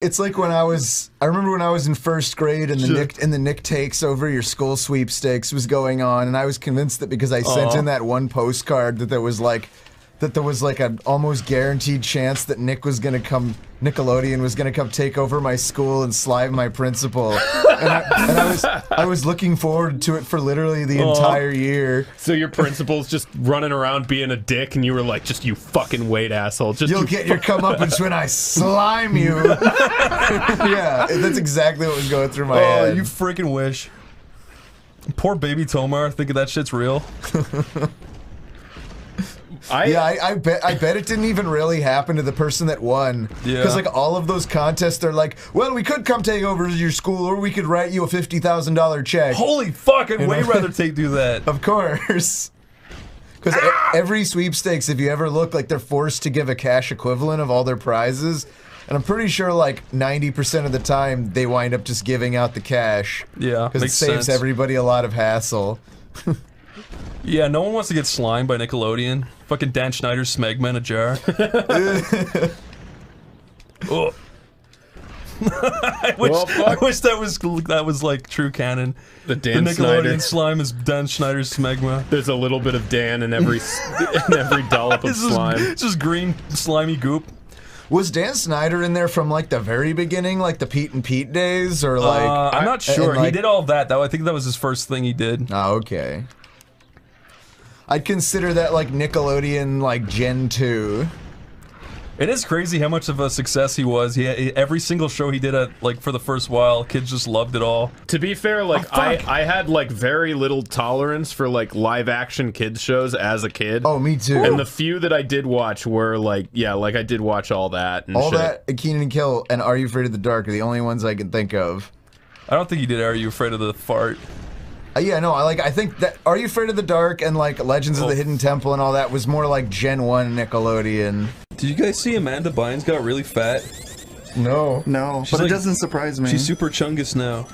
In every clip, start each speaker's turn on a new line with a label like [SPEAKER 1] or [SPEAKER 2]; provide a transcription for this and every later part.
[SPEAKER 1] It's like when I remember when I was in first grade and the Nick Takes Over Your School sweepstakes was going on, and I was convinced that because I sent in that one postcard that there was like an almost guaranteed chance that Nickelodeon was gonna come take over my school and slime my principal, and I was looking forward to it for literally the entire year.
[SPEAKER 2] So your principal's just running around being a dick, and you were like, "Just you fucking wait, asshole! Just
[SPEAKER 1] You'll get your comeuppance when I slime you." Yeah, that's exactly what was going through my head.
[SPEAKER 3] Oh, you freaking wish. Poor baby Tomar, thinking that shit's real.
[SPEAKER 1] I bet it didn't even really happen to the person that won. Yeah. Because like all of those contests are like, well, we could come take over your school, or we could write you a $50,000 check.
[SPEAKER 3] Holy fuck! I'd way rather do that.
[SPEAKER 1] Of course. Because every sweepstakes, if you ever look, like they're forced to give a cash equivalent of all their prizes, and I'm pretty sure like 90% of the time they wind up just giving out the cash.
[SPEAKER 3] Yeah,
[SPEAKER 1] because it saves everybody a lot of hassle.
[SPEAKER 3] Yeah, no one wants to get slimed by Nickelodeon. Fucking Dan Schneider's smegma in a jar. Oh. I wish that was like true canon.
[SPEAKER 2] The
[SPEAKER 3] Nickelodeon
[SPEAKER 2] Snyder
[SPEAKER 3] slime is Dan Schneider's smegma.
[SPEAKER 2] There's a little bit of Dan in every dollop of slime.
[SPEAKER 3] It's just green slimy goop.
[SPEAKER 1] Was Dan Schneider in there from like the very beginning, like the Pete and Pete days, or like?
[SPEAKER 3] I'm not sure. Like, he did all that though. I think that was his first thing he did.
[SPEAKER 1] Oh, okay. I'd consider that like Nickelodeon, like Gen 2.
[SPEAKER 3] It is crazy how much of a success he was. Every single show he did like for the first while, kids just loved it all.
[SPEAKER 2] To be fair, like I had like very little tolerance for like live action kids shows as a kid.
[SPEAKER 1] Oh, me too.
[SPEAKER 2] And the few that I did watch were like, yeah, like I did watch all that. And
[SPEAKER 1] all
[SPEAKER 2] shit.
[SPEAKER 1] that, Keenan and Kel, and Are You Afraid of the Dark are the only ones I can think of.
[SPEAKER 3] I don't think he did Are You Afraid of the Fart?
[SPEAKER 1] Yeah, no, I think that Are You Afraid of the Dark and like Legends of the Hidden Temple and all that was more like Gen 1 Nickelodeon.
[SPEAKER 3] Did you guys see Amanda Bynes got really fat?
[SPEAKER 1] No.
[SPEAKER 4] No, but it doesn't surprise me.
[SPEAKER 3] She's super chungus now.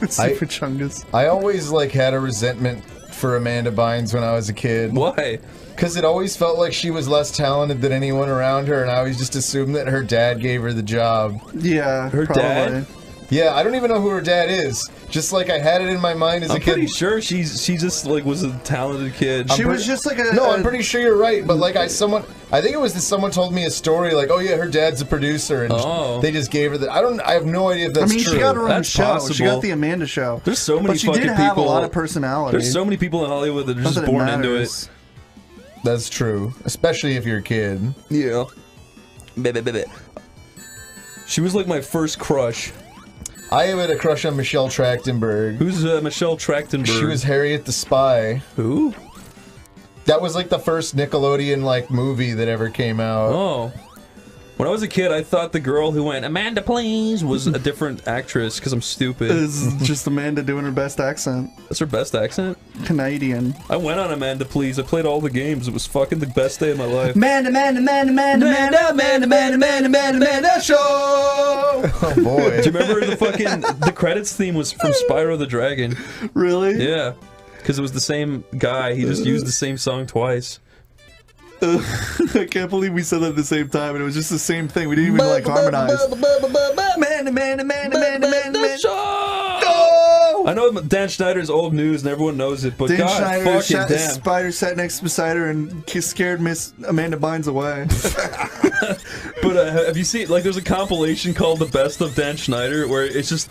[SPEAKER 4] Super chungus.
[SPEAKER 1] I always like had a resentment for Amanda Bynes when I was a kid.
[SPEAKER 3] Why?
[SPEAKER 1] Because it always felt like she was less talented than anyone around her, and I always just assumed that her dad gave her the job.
[SPEAKER 4] Yeah,
[SPEAKER 3] her
[SPEAKER 4] probably.
[SPEAKER 3] dad?
[SPEAKER 1] Yeah, I don't even know who her dad is. Just like I had it in my mind as a kid.
[SPEAKER 3] I'm pretty sure she just like was a talented kid.
[SPEAKER 4] She was just like a...
[SPEAKER 1] No, I'm pretty sure you're right, but like I think it was that someone told me a story like, oh yeah, her dad's a producer, and they just gave her the... I have no idea if that's true.
[SPEAKER 4] She got her own
[SPEAKER 3] That's
[SPEAKER 4] show.
[SPEAKER 3] possible.
[SPEAKER 4] She got the Amanda show.
[SPEAKER 3] There's so many fucking people.
[SPEAKER 4] But she did have a lot of personality.
[SPEAKER 3] There's so many people in Hollywood that are just born into it.
[SPEAKER 1] That's true, especially if you're a kid.
[SPEAKER 3] Yeah. She was like my first crush.
[SPEAKER 1] I had a crush on Michelle Trachtenberg.
[SPEAKER 3] Who's Michelle Trachtenberg?
[SPEAKER 1] She was Harriet the Spy.
[SPEAKER 3] Who?
[SPEAKER 1] That was like the first Nickelodeon like movie that ever came out.
[SPEAKER 3] Oh. When I was a kid, I thought the girl who went, "Amanda, please," was a different actress because I'm stupid.
[SPEAKER 4] It's just Amanda doing her best accent.
[SPEAKER 3] That's her best accent?
[SPEAKER 4] Canadian.
[SPEAKER 3] I went on Amanda, please. I played all the games. It was fucking the best day of my life.
[SPEAKER 4] Amanda show!
[SPEAKER 1] Oh boy.
[SPEAKER 3] Do you remember the credits theme was from Spyro the Dragon?
[SPEAKER 4] Really?
[SPEAKER 3] Yeah. Because it was the same guy. He just used the same song twice.
[SPEAKER 4] I can't believe we said that at the same time, and it was just the same thing. We didn't even like harmonize.
[SPEAKER 3] I know Dan Schneider's old news and everyone knows it, but
[SPEAKER 4] Dan
[SPEAKER 3] God
[SPEAKER 4] Schneider
[SPEAKER 3] fucking damn.
[SPEAKER 4] Spider sat next beside her and scared Miss Amanda Bynes away.
[SPEAKER 3] But have you seen, like, there's a compilation called The Best of Dan Schneider where it's just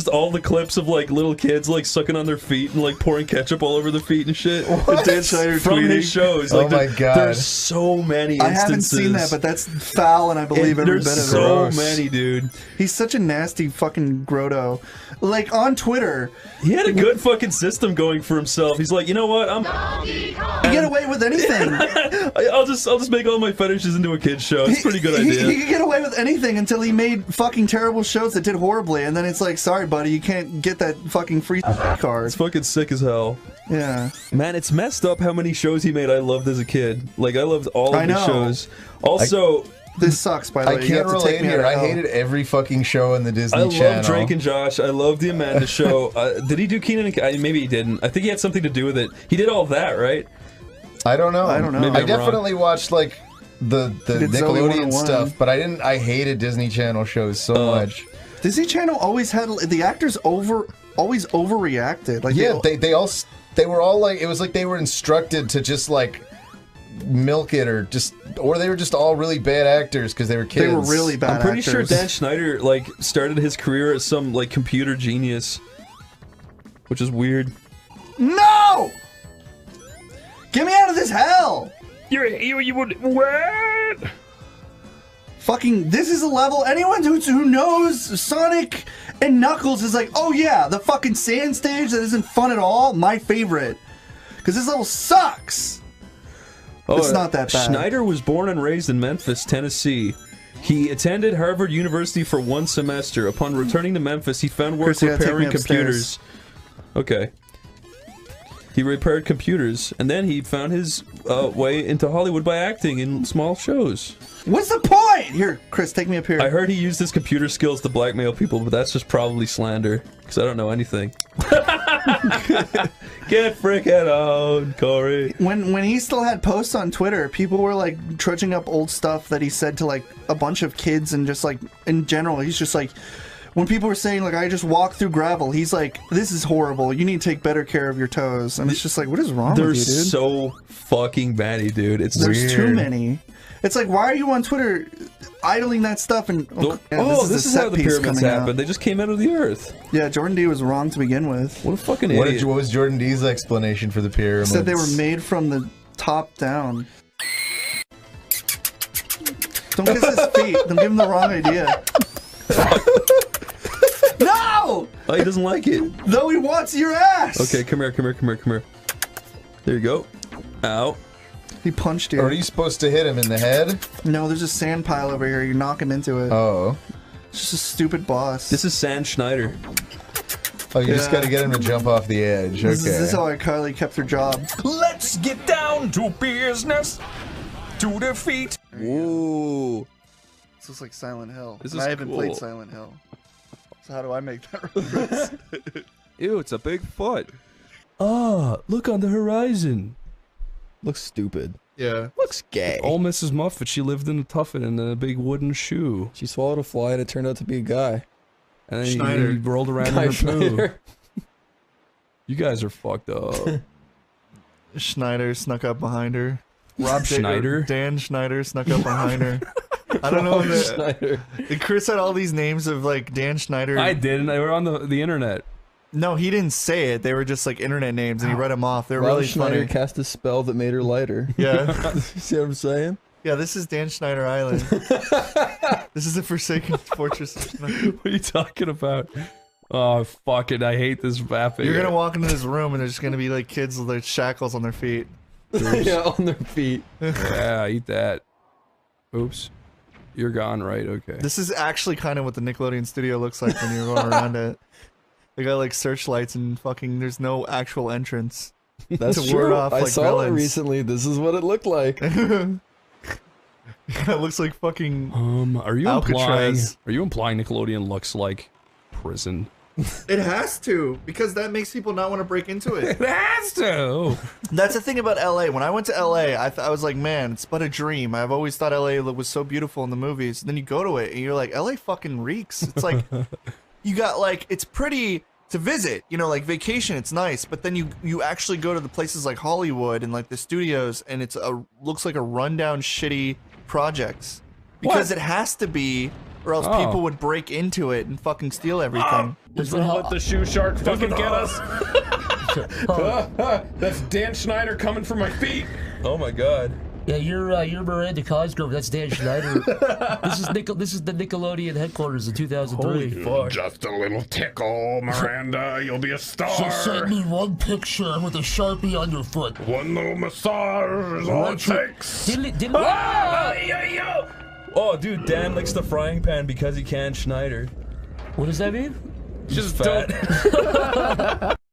[SPEAKER 3] all the clips of like little kids like sucking on their feet and like pouring ketchup all over their feet and shit.
[SPEAKER 4] What? Dan Schneider
[SPEAKER 3] from
[SPEAKER 4] tweeting.
[SPEAKER 3] his shows. Like,
[SPEAKER 1] oh my God.
[SPEAKER 3] There's so many instances.
[SPEAKER 4] I haven't seen that, but that's foul, and I believe every bit of it.
[SPEAKER 3] There's so many, dude.
[SPEAKER 4] He's such a nasty fucking grotto. Like on Twitter,
[SPEAKER 3] he had a good fucking system going for himself. He's like, you know what?
[SPEAKER 4] You get away with anything.
[SPEAKER 3] I'll just make all my fetishes into a kid's show. It's a pretty good idea.
[SPEAKER 4] He could get away with anything until he made fucking terrible shows that did horribly, and then it's like, sorry, buddy, you can't get that fucking free card.
[SPEAKER 3] It's fucking sick as hell.
[SPEAKER 4] Yeah.
[SPEAKER 3] Man, it's messed up how many shows he made I loved as a kid. Like, I loved all of his shows. Also...
[SPEAKER 4] This sucks, by the way.
[SPEAKER 1] I can't relate here. I hated every fucking show on the Disney Channel.
[SPEAKER 3] I love Drake and Josh. I love the Amanda Show. Did he do Kenan and... maybe he didn't. I think he had something to do with it. He did all that, right?
[SPEAKER 1] I don't know.
[SPEAKER 4] I don't know.
[SPEAKER 1] I definitely watched, like... Nickelodeon stuff, but I hated Disney Channel shows so much.
[SPEAKER 4] Disney Channel always had the actors always overreacted. Like
[SPEAKER 1] they were all like, it was like they were instructed to just like milk it, or they were just all really bad actors because they were kids.
[SPEAKER 4] They were really bad.
[SPEAKER 3] I'm pretty sure Dan Schneider like started his career as some like computer genius, which is weird.
[SPEAKER 4] No! Get me out of this hell!
[SPEAKER 2] You would what?
[SPEAKER 4] Fucking, this is a level, anyone who knows Sonic and Knuckles is like, oh yeah, the fucking sand stage that isn't fun at all, my favorite. Because this level sucks. Oh, it's not that bad.
[SPEAKER 3] Schneider was born and raised in Memphis, Tennessee. He attended Harvard University for 1 semester. Upon returning to Memphis, he found work repairing computers. Okay. He repaired computers, and then he found his way into Hollywood by acting in small shows.
[SPEAKER 4] What's the point? Here, Chris, take me up here.
[SPEAKER 3] I heard he used his computer skills to blackmail people, but that's just probably slander, because I don't know anything. Get frickin' on, Corey.
[SPEAKER 4] When he still had posts on Twitter, people were like trudging up old stuff that he said to like a bunch of kids, and just like in general, he's just like, when people were saying like, I just walk through gravel, he's like, this is horrible, you need to take better care of your toes. And it's just like, what is wrong with you, dude?
[SPEAKER 3] There's so fucking many, dude. There's
[SPEAKER 4] too many. It's like, why are you on Twitter idling that stuff? And
[SPEAKER 3] this is how the pyramids happened. They just came out of the earth.
[SPEAKER 4] Yeah, Jordan D was wrong to begin with.
[SPEAKER 3] What a fucking idiot.
[SPEAKER 1] What was Jordan D's explanation for the pyramids?
[SPEAKER 4] He said they were made from the top down. Don't kiss his feet. Don't give him the wrong idea. No!
[SPEAKER 3] Oh, he doesn't like it.
[SPEAKER 4] Though he wants your ass.
[SPEAKER 3] Okay, come here, come here, come here, come here. There you go. Ow.
[SPEAKER 4] He punched you.
[SPEAKER 1] Or are you supposed to hit him in the head?
[SPEAKER 4] No, there's a sand pile over here. You knock him into it.
[SPEAKER 1] Oh.
[SPEAKER 4] It's just a stupid boss.
[SPEAKER 3] This is Sam Schneider.
[SPEAKER 1] Oh, you just gotta get him to jump off the edge. Okay.
[SPEAKER 4] This is how iCarly kept her job.
[SPEAKER 5] Let's get down to business. To defeat.
[SPEAKER 3] Whoa.
[SPEAKER 4] This looks like Silent Hill.
[SPEAKER 3] I
[SPEAKER 4] haven't played Silent Hill. So how do I make that reference?
[SPEAKER 3] Ew, it's a big foot. Ah, look on the horizon.
[SPEAKER 6] Looks stupid.
[SPEAKER 1] Yeah.
[SPEAKER 6] Looks gay.
[SPEAKER 3] Old Mrs. Muffet, she lived in a tuffet in a big wooden shoe.
[SPEAKER 6] She swallowed a fly and it turned out to be a guy.
[SPEAKER 3] And then he rolled around in her poo. You guys are fucked up.
[SPEAKER 7] Schneider snuck up behind her.
[SPEAKER 3] Schneider?
[SPEAKER 7] Dan Schneider snuck up behind her. I don't know.
[SPEAKER 6] Schneider.
[SPEAKER 7] Chris had all these names of like Dan Schneider.
[SPEAKER 3] I did, and they were on the internet.
[SPEAKER 7] No, he didn't say it. They were just like internet names, and he read them off. They're
[SPEAKER 6] Rob
[SPEAKER 7] really
[SPEAKER 6] Schneider
[SPEAKER 7] funny.
[SPEAKER 6] cast a spell that made her lighter.
[SPEAKER 7] Yeah.
[SPEAKER 6] See what I'm saying?
[SPEAKER 7] Yeah, this is Dan Schneider Island. This is the Forsaken Fortress.
[SPEAKER 3] What are you talking about? Oh, fuck it. I hate this map.
[SPEAKER 7] You're gonna walk into this room, and there's gonna be like kids with their shackles on their feet.
[SPEAKER 6] Yeah, on their feet.
[SPEAKER 3] Yeah, eat that. Oops. You're gone, right? Okay.
[SPEAKER 7] This is actually kind of what the Nickelodeon studio looks like when you're going around it. They got like searchlights and fucking. There's no actual entrance.
[SPEAKER 6] That's
[SPEAKER 7] to
[SPEAKER 6] true.
[SPEAKER 7] ward off,
[SPEAKER 6] I
[SPEAKER 7] like,
[SPEAKER 6] saw
[SPEAKER 7] villains.
[SPEAKER 6] it recently. This is what it looked like.
[SPEAKER 7] Yeah, it looks like fucking.
[SPEAKER 3] Are you
[SPEAKER 7] Alcatraz.
[SPEAKER 3] implying Nickelodeon looks like prison?
[SPEAKER 7] It has to, because that makes people not want to break into it.
[SPEAKER 3] It has to.
[SPEAKER 7] That's the thing about LA. When I went to LA, I was like, man, it's but a dream. I've always thought LA was so beautiful in the movies. And then you go to it and you're like, LA fucking reeks. It's like, you got like, it's pretty to visit, you know, like vacation, it's nice. But then you actually go to the places like Hollywood and like the studios, and it's looks like a rundown, shitty projects. Because it has to be, or else people would break into it and fucking steal everything.
[SPEAKER 2] Just gonna let the shoe shark fucking get us. That's Dan Schneider coming for my feet.
[SPEAKER 3] Oh my god.
[SPEAKER 5] Yeah, you're Miranda Cosgrove. That's Dan Schneider. This is the Nickelodeon headquarters in 2003.
[SPEAKER 2] Fuck. Just a little tickle, Miranda. You'll be a star.
[SPEAKER 5] Just send me one picture with a Sharpie on your foot.
[SPEAKER 2] One little massage is all it takes.
[SPEAKER 3] Oh, dude, Dan licks the frying pan because he can't Schneider.
[SPEAKER 5] What does that mean?
[SPEAKER 3] Just fat.